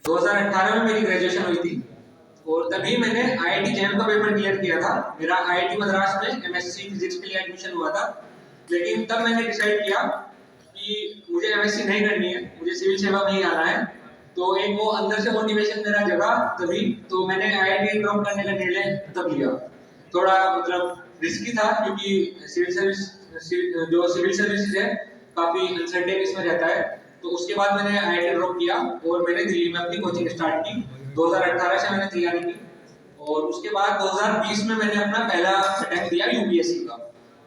2018 में मेरी ग्रेजुएशन हुई थी और तभी मैंने आईआईटी जैम का पेपर क्लियर किया था। मेरा आईआईटी मद्रास में एमएससी फिजिक्स के लिए एडमिशन हुआ था, लेकिन तब मैंने डिसाइड किया कि मुझे एमएससी नहीं करनी है, मुझे सिविल सेवा में ही आना है। तो एक वो अंदर से मोटिवेशन मेरा जगा तभी, तो मैंने आईआईटी ड्रॉप करने का निर्णय तब लिया। थोड़ा मतलब रिस्की था क्योंकि जो सिविल सर्विसेज है काफी अनसर्टेन इसमें रहता है। तो उसके बाद मैंने आईआईटी ड्रॉप किया और मैंने दिल्ली में अपनी कोचिंग स्टार्ट की। 2018 से मैंने तैयारी की और उसके बाद 2020 में मैंने अपना पहला अटेम्प्ट दिया यूपीएससी का,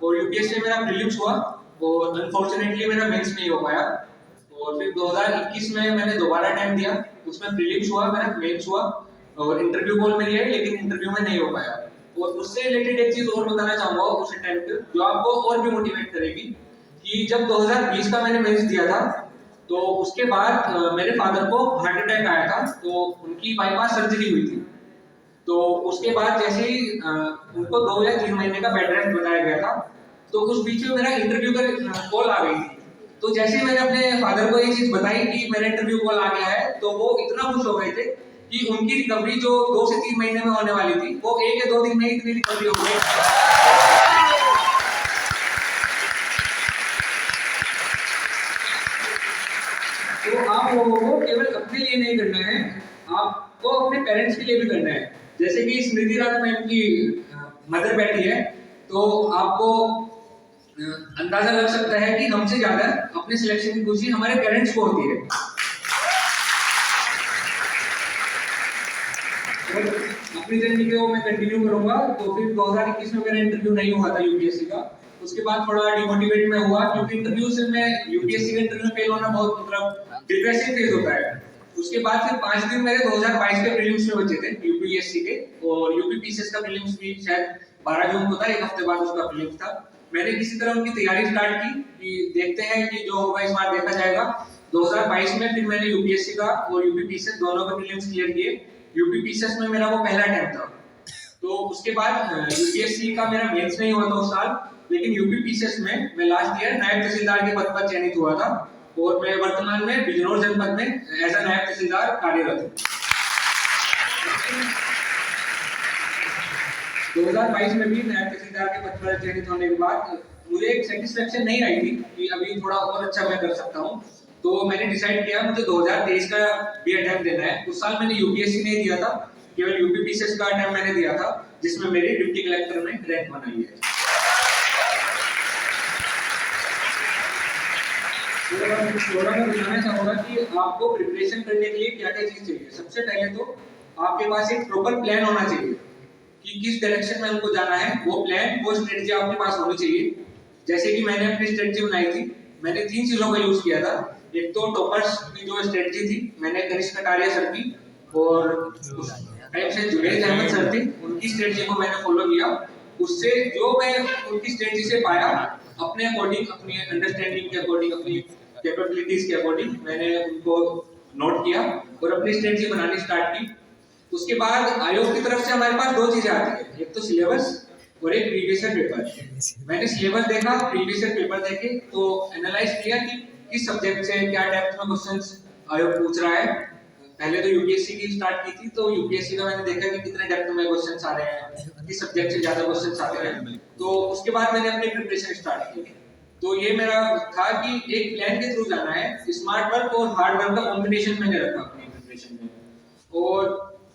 और यूपीएससी मेरा प्रीलिम्स हुआ और अनफॉर्चुनेटली मेरा मेंस नहीं हो पाया। और फिर 2021 में मैंने दोबारा अटेम्प्ट दिया, उसमें प्रीलिम्स हुआ, मेरा मेंस हुआ और इंटरव्यू कॉल मेरी आई, लेकिन इंटरव्यू में नहीं हो पाया। और उससे रिलेटेड एक चीज और बताना चाहूंगा उस अटेम्प्ट जो आपको और भी मोटिवेट करेगी कि जब 2020 का मैंने मेंस दिया था तो उसके बाद मेरे फादर को हार्ट अटैक आया था, तो उनकी बाईपास सर्जरी हुई थी। तो उसके बाद जैसे ही उनको 2 या 3 महीने का बेड रेस्ट बताया गया था, तो उस बीच में मेरा इंटरव्यू का कॉल आ गई थी। तो जैसे ही मैंने अपने फादर को ये चीज बताई कि मेरा इंटरव्यू कॉल आ गया है, तो वो इतना खुश हो गए थे कि उनकी रिकवरी जो 2 से 3 महीने में होने वाली थी, वो 1 या 2 दिन में इतनी रिकवरी हो गई। तो आप लोगों को केवल अपने लिए नहीं करना है, आपको अपने पेरेंट्स के लिए भी करना है। जैसे कि स्मृति ईरानी मैम की मदर बैठी है, तो आपको अंदाजा लग सकता है कि हमसे ज्यादा अपने सिलेक्शन की खुशी हमारे पेरेंट्स को होती है। और अपनी जर्नी को मैं कंटिन्यू करूंगा। तो फिर 2021 में मेरा इंटरव्यू नहीं हुआ था यूपीएससी का। उसके बाद थोड़ा डिमोटिवेट में हुआ क्योंकि इंटरव्यू से मैं यूपीएससी के इंटरव्यू फेल होना बहुत मतलब डिप्रेसिव फेज होता है। उसके बाद फिर 5 दिन मेरे 2022 के प्रीलिम्स में बचे थे यूपीएससी के, और यूपीपीसीएस का प्रीलिम्स भी शायद 12 जून को था, एक हफ्ते बाद उसका प्रीलिम्स था। मैंने किसी तरह उनकी तैयारी स्टार्ट की कि देखते हैं कि जो होगा इस बार देखा जाएगा। 2022 में फिर मैंने यूपीएससी का और यूपीपीसीएस दोनों के प्रीलिम्स क्लियर किए। यूपीपीसीएस में मेरा वो पहला अटेम्प्ट था। तो उसके बाद यूपीएससी का मेरा मेंस नहीं हुआ था उस साल, लेकिन यूपीपीसीएस में मैं लास्ट ईयर नायब तहसीलदार के पद पर चयनित हुआ था और मैं वर्तमान में बिजनौर जनपद में एज अ नायब तहसीलदार कार्यरत हूँ। 2022 में भी नायब तहसीलदार के पद पर चयनित होने के बाद मुझे एक सेटिस्फेक्शन नहीं आई थी कि अभी थोड़ा और अच्छा मैं कर सकता हूँ। तो मैंने डिसाइड किया मुझे 2023 का भी अटेम्प्ट देना है। उस साल मैंने यूपीएससी नहीं दिया था, केवल यूपीपीसीएस का अटेम्प्ट मैंने दिया था, जिसमें मेरी डिप्टी कलेक्टर में रैंक बनाई है। थोड़ा मैं बताना चाहूंगा कि आपको प्रिपरेशन करने के लिए क्या क्या चीज चाहिए। सबसे पहले तो आपके पास एक प्रॉपर प्लान होना चाहिए कि किस डायरेक्शन में हमको जाना है। वो प्लान, वो स्ट्रेटजी आपके पास होनी चाहिए। जैसे कि मैंने अपनी स्ट्रेटजी बनाई थी, मैंने 3 चीजों का यूज किया था। एक तो टॉपर्स की जो स्ट्रेटजी थी, मैंने कनिष्क कटारिया सर की और टाइप से जुनेद अहमद सर थी, उनकी स्ट्रेटजी को मैंने फॉलो किया। उससे जो मैं उनकी स्ट्रेटजी से पाया, अपने अकॉर्डिंग, अपनी अंडरस्टैंडिंग के अकॉर्डिंग, अपनी कैपेबिलिटीज के अकॉर्डिंग मैंने उनको नोट किया और अपनी स्ट्रेटजी बनानी स्टार्ट की। उसके बाद आयोग की तरफ से हमारे पास 2 चीजें आती है, एक तो सिलेबस और एक प्रीवियस ईयर पेपर। मैंने सिलेबस देखा, प्रीवियस ईयर पेपर देखे तो एनालाइज किया कि किस सब्जेक्ट से क्या डेप्थ में क्वेश्चंस आयोग पूछ रहा है। पहले तो यूपीएससी की स्टार्ट की थी, तो यूपीएससी का मैंने देखा कि कितने डेप्थ में क्वेश्चंस आ रहे हैं, किस सब्जेक्ट से ज्यादा क्वेश्चंस आते हैं। तो उसके बाद मैंने अपनी प्रिपरेशन स्टार्ट की। तो ये मेरा था कि एक प्लान के थ्रू जाना है। स्मार्ट वर्क और हार्ड वर्क का कॉम्बिनेशन मैंने रखा अपनी प्रिपरेशन में। और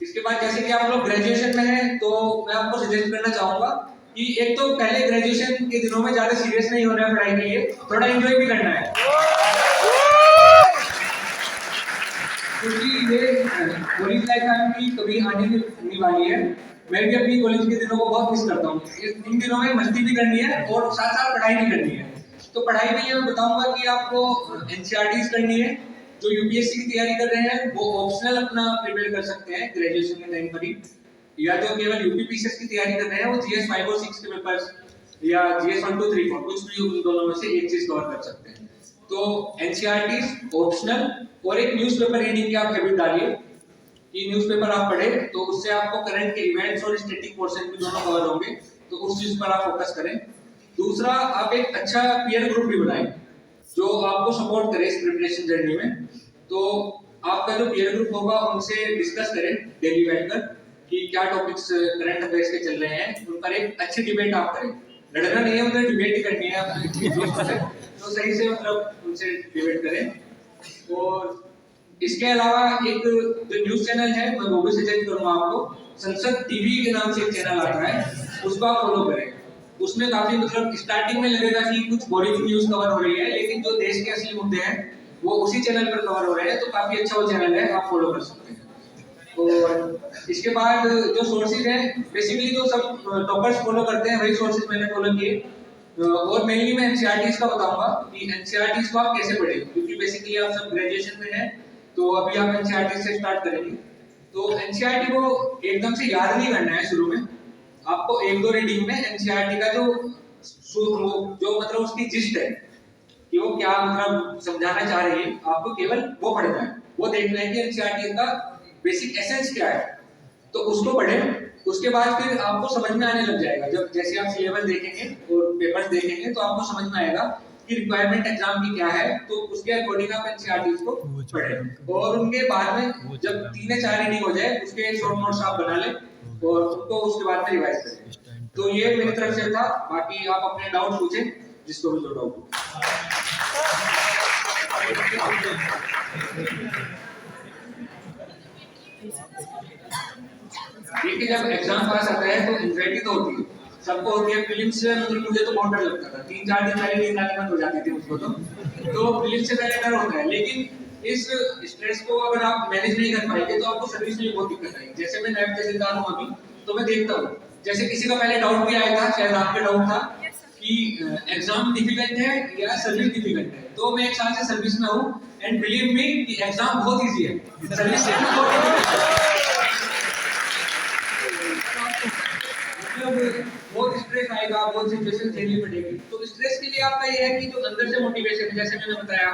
इसके बाद जैसे कि आप लोग ग्रेजुएशन में हैं, तो मैं आपको सजेस्ट करना चाहूंगा कि एक तो पहले ग्रेजुएशन के दिनों में ज्यादा सीरियस नहीं होना है पढ़ाई के लिए, थोड़ा एंजॉय भी करना है, क्योंकि ये कॉलेज लाइफ आपकी कभी आने नहीं वाली है। मैं भी अपनी कॉलेज के दिनों को बहुत मिस करता हूँ। इन दिनों में मस्ती भी करनी है और साथ साथ पढ़ाई भी करनी है। तो पढ़ाई में ये मैं बताऊंगा कि आपको एनसीईआरटीज करनी है। जो यूपीएससी की तैयारी कर रहे हैं वो ऑप्शनल अपना प्रिपेयर कर सकते हैं ग्रेजुएशन के टाइम पर ही, या जो केवल यूपीपीसीएस की तैयारी कर रहे हैं वो जीएस 5 और 6 के पेपर्स या जीएस 1 2 3 4 कुछ भी उन दोनों में से एक चीज कवर कर सकते हैं। तो एनसीईआरटीज ऑप्शनल और एक न्यूज़पेपर रीडिंग की आप हैबिट डालिए कि न्यूज़पेपर आप पढ़े, तो उससे आपको करंट के इवेंट्स और स्टैटिक पोर्शन भी दोनों कवर होंगे, तो उस चीज पर आप फोकस करें। दूसरा, आप एक अच्छा पीयर ग्रुप भी बनाएं जो आपको सपोर्ट करे इस प्रिपरेशन जर्नी में। तो आपका जो पीयर ग्रुप होगा उनसे डिस्कस करें डेली बैठकर कि क्या टॉपिक्स करंट अफेयर्स के चल रहे हैं, उन पर एक अच्छी डिबेट आप करें। लड़ना नहीं है, मतलब डिबेट ही करनी है अपने दोस्तों से, तो सही से मतलब उनसे डिबेट करें। और इसके अलावा एक जो न्यूज चैनल है मैं वो भी सजेस्ट करूंगा आपको, संसद टीवी के नाम से एक चैनल आता है, उसको आप फॉलो करें। उसमें काफी मतलब स्टार्टिंग में लगेगा कि कुछ बोरिंग न्यूज कवर हो रही है, लेकिन जो देश के असली मुद्दे हैं वो उसी चैनल पर कवर हो रहे हैं, तो काफी अच्छा वो चैनल है, आप फॉलो कर सकते हैं। और इसके बाद जो सोर्सेज हैं, बेसिकली जो सब टॉपर्स फॉलो करते हैं वही सोर्सेज मैंने फॉलो किए। और मेनली मैं एनसीईआरटीज का बताऊंगा कि एनसीईआरटीज को आप कैसे पढ़ें, क्योंकि बेसिकली आप सब ग्रेजुएशन में हैं, तो अभी आप एनसीईआरटी से स्टार्ट करेंगे। तो एनसीईआरटी को एकदम से याद नहीं करना है शुरू में, आपको एक दो रीडिंग में एनसीईआरटी का जो मतलब उसकी जिस्ट है कि वो क्या मतलब समझाना चाह रही है, आपको केवल वो पढ़ना है, वो देखना है कि एनसीईआरटी का बेसिक एसेंस क्या है, तो उसको पढ़ें। उसके बाद फिर आपको समझ में आने लग जाएगा, जब जैसे आप सिलेबस देखेंगे और पेपर्स देखेंगे तो आपको समझ में आएगा कि रिक्वायरमेंट एग्जाम की क्या है, तो उसके अकॉर्डिंग आप एनसीईआरटी को पढ़ें। और उनके बाद में जब 3 या 4 रीडिंग हो जाए उसके शॉर्ट नोट्स आप बना लें और उनको उसके बाद में रिवाइज करें। तो ये मेरी तरफ से था, बाकी आप अपने डाउट पूछें जिसको भी जो डाउट हो। देखिए जब एग्जाम पास आता है तो एंजाइटी तो होती है, सबको होती है। प्रीलिम्स से मतलब मुझे तो बहुत डर लगता था, 3-4 दिन पहले नींद आनी बंद हो जाती थी मुझको तो प्रीलिम्स से पहले डर होता है। लेकिन इस स्ट्रेस को अगर आप मैनेज नहीं कर पाएंगे तो आपको सर्विस में बहुत दिक्कत आएगी। जैसे मैं नायब तहसीलदार हूँ अभी, तो मैं देखता हूँ जैसे किसी का पहले डाउट भी आया था, शायद आपका डाउट था कि एग्जाम डिफिकल्ट है या सर्विस डिफिकल्ट है, तो मैं 1 साल से सर्विस में हूँ एंड बिलीव मी कि एग्जाम बहुत इजी है, सर्विस से बहुत डिफिकल्ट है। बहुत स्ट्रेस आएगा, बहुत सिचुएशन झेलनी पड़ेगी, तो स्ट्रेस के लिए आपका ये है कि जो अंदर से मोटिवेशन है, जैसे मैंने बताया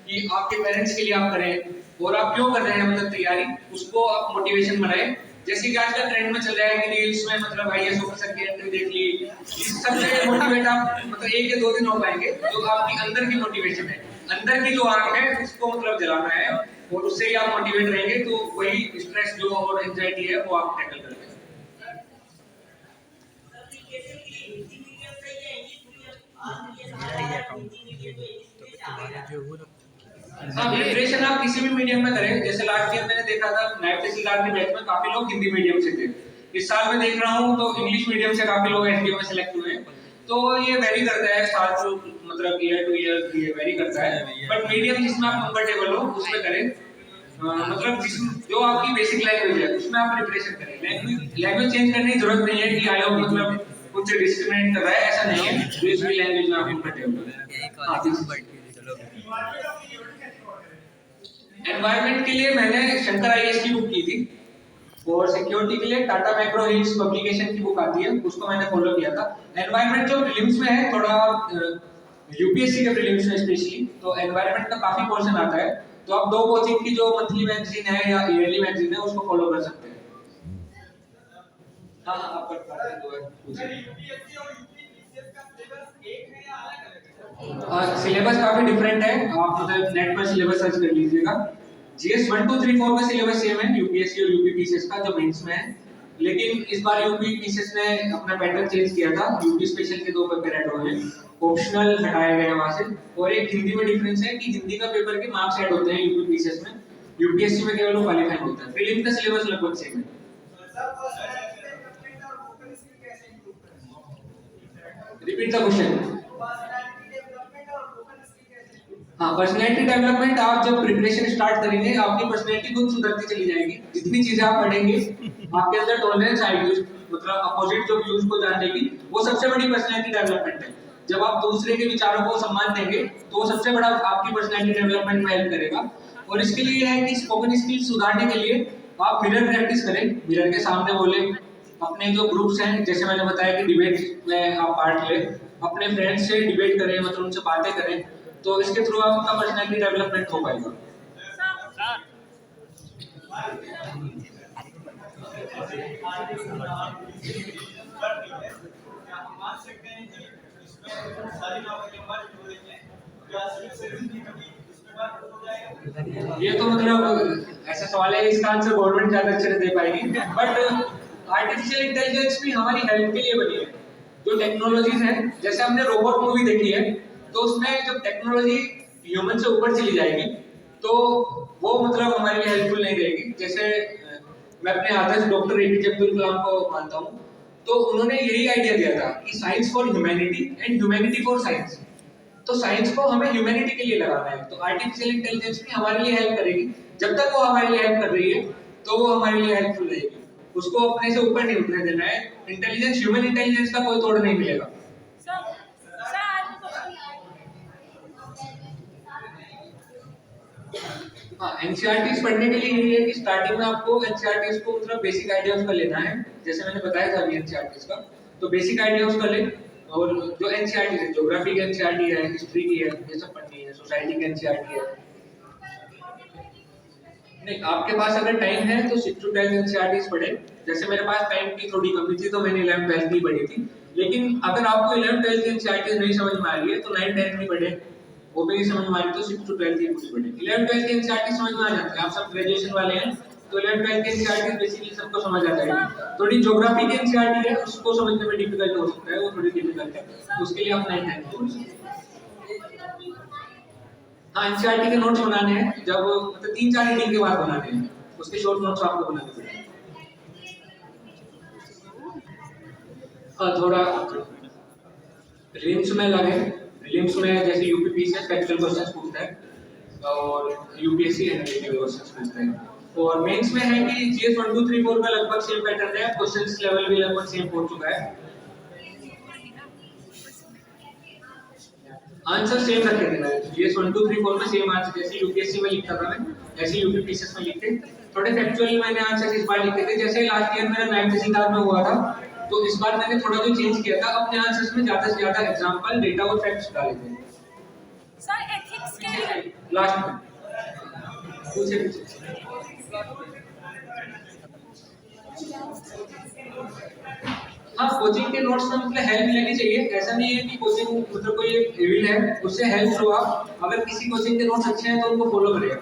कि आपके पेरेंट्स के लिए आप करें और आप क्यों कर रहे हैं मतलब तैयारी, उसको आप मोटिवेशन बनाएं। जैसे कि आजकल ट्रेंड में चल रहा है कि रील्स में मतलब आईएएस ऑफिसर की एंट्री देख ली, इस सबसे मोटिवेट आप मतलब 1 या 2 दिन हो पाएंगे। जो आपकी अंदर की मोटिवेशन है, अंदर की जो आग है उसको मतलब जलाना है, और उससे ही आप मोटिवेट रहेंगे, तो वही स्ट्रेस जो और एंजाइटी है वो आप टैकल करेंगे। हाँ, प्रिपरेशन आप किसी भी मीडियम में करें। जैसे लास्ट ईयर मैंने देखा था नायब तहसीलदार के बैच में काफी लोग हिंदी मीडियम से थे, इस साल मैं देख रहा हूँ तो इंग्लिश मीडियम से काफी लोग एसडीओ में सेलेक्ट हुए हैं। तो ये वेरी करता है साल टू मतलब ईयर टू ईयर, ये वेरी करता है, बट मीडियम जिसमें आप कंफर्टेबल हो उसमें करें। मतलब जो आपकी बेसिक लैंग्वेज है उसमें आप प्रिपरेशन करें। लैंग्वेज चेंज करने की जरूरत नहीं है कि आयोग मतलब कुछ डिस्क्रिमिनेट कर रहा है, ऐसा नहीं है, जिस भी लैंग्वेज में आप कंफर्टेबल है। एनवायरनमेंट के लिए मैंने शंकर आईएएस की बुक की थी, और सिक्योरिटी के लिए टाटा मैक्रो हिल्स पब्लिकेशन की बुक आती है, उसको मैंने फॉलो किया था। एनवायरनमेंट जो प्रीलिम्स में है थोड़ा, यूपीएससी के प्रीलिम्स में स्पेशली, तो एनवायरनमेंट का काफी पोर्शन आता है, तो आप 2 कोचिंग की जो मंथली मैगजीन है या ईयरली मैगजीन है उसको फॉलो कर सकते हैं। हाँ आप कर पाते हैं, 2 यूपीएससी और यूपीपीसीएस का सिलेबस एक है या अलग है? सिलेबस काफी डिफरेंट है, आप मतलब नेट पर सिलेबस सर्च कर लीजिएगा। जीएस 1 2 3 4 का सिलेबस सेम है यूपीएससी और यूपीपीसीएस का जो मेंस में है, लेकिन इस बार यूपीपीसीएस ने अपना पैटर्न चेंज किया था, यूपी स्पेशल के 2 पेपर ऐड हुए हैं, ऑप्शनल हटाए गए हैं वहां से। और एक हिंदी में डिफरेंस है कि हिंदी का पेपर के मार्क्स ऐड होते हैं यूपीपीसीएस में, यूपीएससी में केवल क्वालीफाई होता है। प्रीलिम का सिलेबस लगभग सेम है। Repeat the question. हाँ, पर्सनैलिटी डेवलपमेंट आप जब प्रिपरेशन स्टार्ट करेंगे आपकी पर्सनैलिटी खुद सुधरती चली जाएगी। जितनी चीजें आप पढ़ेंगे आपके अंदर टॉलरेंस आएगी, मतलब अपोजिट जो व्यूज को जानने की, वो सबसे बड़ी पर्सनैलिटी डेवलपमेंट है। जब आप दूसरे के विचारों को सम्मान देंगे तो वो सबसे बड़ा आपकी पर्सनैलिटी डेवलपमेंट में हेल्प करेगा। और इसके लिए है कि स्पोकन स्किल्स सुधारने के लिए आप मिरर प्रैक्टिस करें, मिरर के सामने बोले, अपने जो ग्रुप्स हैं जैसे मैंने बताया कि डिबेट में आप पार्ट लें, अपने फ्रेंड्स से डिबेट करें, मतलब उनसे बातें करें, तो इसके थ्रू आपका पर्सनैलिटी डेवलपमेंट हो पाएगा। ये तो मतलब ऐसा सवाल है, इसका आंसर गवर्नमेंट ज्यादा अच्छे से दे पाएगी। बट आर्टिफिशियल इंटेलिजेंस भी हमारी हेल्प के लिए बनी है। जो टेक्नोलॉजीज है, जैसे हमने रोबोट मूवी देखी है, तो उसमें जब टेक्नोलॉजी ह्यूमन से ऊपर चली जाएगी तो वो मतलब हमारे लिए हेल्पफुल नहीं रहेगी। जैसे मैं अपने आदर्श डॉक्टर एपीजे अब्दुल कलाम को मानता हूँ, तो उन्होंने यही आइडिया दिया था कि science for humanity and humanity for science. तो साइंस को हमें ह्यूमैनिटी के लिए लगाना है, तो आर्टिफिशियल इंटेलिजेंस भी हमारे लिए हेल्प करेगी। जब तक वो हमारे लिए हेल्प कर रही है तो वो हमारे लिए हेल्पफुल रहेगी। उसको अपने से ऊपर नहीं उठने देना है। इंटेलिजेंस, ह्यूमन इंटेलिजेंस का कोई तोड़ नहीं मिलेगा। हाँ, एनसीईआरटीज पढ़ने के लिए यही है कि स्टार्टिंग में आपको एनसीईआरटीज को मतलब बेसिक आइडिया उसका लेना है, जैसे मैंने बताया था अभी एनसीईआरटीज का। तो बेसिक आइडिया उसका ले, और जो एनसीईआरटी है, ज्योग्राफी की एनसीईआरटी है, हिस्ट्री की है, ये सब पढ़नी है, सोसाइटी की एनसीईआरटी है। नहीं, आपके पास अगर टाइम है तो 6 to 12 एनसीईआरटीज पढ़े। जैसे मेरे पास टाइम की थोड़ी कमी थी तो मैंने 11 12 की पढ़ी थी। लेकिन अगर आपको 11 12 की एनसीईआरटीज नहीं समझ में आ रही है तो 9 10 की पढ़े, वो भी नहीं समझ में आ रही तो 6 to 12 की कुछ पढ़े। 11 12 की एनसीईआरटी समझ में आ जाती है, आप सब ग्रेजुएशन वाले हैं तो 11 12 की एनसीईआरटी बेसिकली सबको समझ आ जाएगी। थोड़ी ज्योग्राफी की एनसीईआरटी है, उसको समझने में डिफिकल्ट हो सकता है, वो थोड़ी डिफिकल्ट है, उसके लिए आप 9 10 की पढ़ सकते हैं। हाँ, एनसीईआरटी के नोट्स बनाने हैं, जब मतलब 3 4 रीडिंग के बाद बनाने हैं, उसके शॉर्ट नोट्स आपको बनाने पड़ेंगे। हाँ, थोड़ा रिम्स में लगे। रिम्स में जैसे यूपीपी से फैक्चुअल क्वेश्चंस पूछता है और यूपीएससी एनालिटिकल क्वेश्चंस पूछता है। और मेंस में है कि जीएस 1 2 3 4 का लगभग सेम पैटर्न है, क्वेश्चंस लेवल भी लगभग सेम हो चुका है, आंसर सेम रखे थे। मैं जीएस 1 2 3 4 में सेम आंसर जैसे यूपीएससी में लिखता था मैं, ऐसे यूपीपीसीएस में लिखते। थोड़े फैक्चुअल मैंने आंसर इस बार लिखे थे, जैसे लास्ट ईयर मेरा 9th सिद्धार्थ में हुआ था, तो इस बार मैंने थोड़ा जो चेंज किया था, अपने आंसर्स में ज्यादा से ज्यादा एग्जांपल, डेटा और फैक्ट्स डाले थे। सर एथिक्स के लिए लास्ट में पूछे हाँ, कोचिंग के नोट्स में मतलब हेल्प लेनी चाहिए। ऐसा नहीं है कि कोचिंग मतलब कोई एविल है, उससे हेल्प लो आप। अगर किसी कोचिंग के नोट्स अच्छे हैं तो उनको फॉलो करेगा,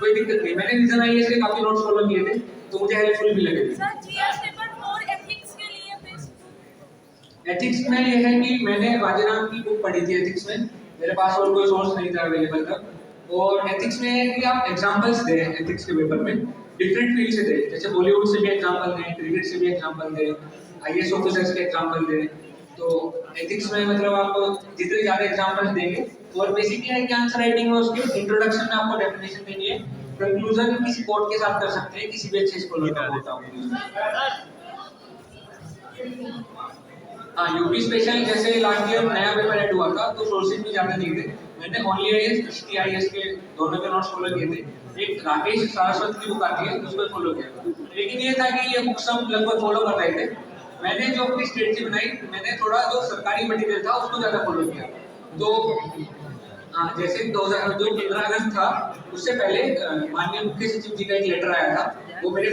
कोई दिक्कत नहीं। मैंने रीजन आईएएस के काफी नोट्स फॉलो किए थे तो मुझे हेल्पफुल भी लगे थे। सर जीएस पेपर 4 एथिक्स के लिए बेस्ट। एथिक्स में ये है कि मैंने राजाराम की बुक पढ़ी थी एथिक्स में, मेरे पास और कोई सोर्स नहीं था अवेलेबल था। और एथिक्स में है कि आप एग्जांपल्स दें एथिक्स के पेपर में, डिफरेंट फील्ड से दें, जैसे बॉलीवुड से भी एग्जांपल दें, क्रिकेट से भी एग्जांपल दें, आईएएस ऑफिसर्स के एग्जांपल दें। तो एथिक्स में मतलब आप जितने ज्यादा एग्जांपल्स देंगे, और बेसिकली है कि आंसर राइटिंग में उसके इंट्रोडक्शन में आपको डेफिनेशन देनी है, कंक्लूजन किसी कोट के साथ कर सकते हैं, किसी भी अच्छे स्कॉलर का कोट आप। हाँ, यूपी स्पेशल जैसे लास्ट ईयर नया पेपर ऐड हुआ था तो सोर्सेज भी ज्यादा नहीं थे। मैंने ओनली आईएएस हिस्ट्री आईएएस के दोनों के नोट्स फॉलो किए थे। एक राकेश सारस्वत की बुक आती है उसको फॉलो किया, लेकिन ये था कि ये बुक सब लगभग फॉलो कर रहे थे। मैंने जो अपनी स्ट्रेटजी बनाई, मैंने थोड़ा जो सरकारी मटेरियल था उसको ज्यादा फॉलो किया। तो हाँ, जैसे 2000 जो 15 अगस्त था उससे पहले माननीय मुख्य सचिव जी का एक लेटर आया था, वो मेरे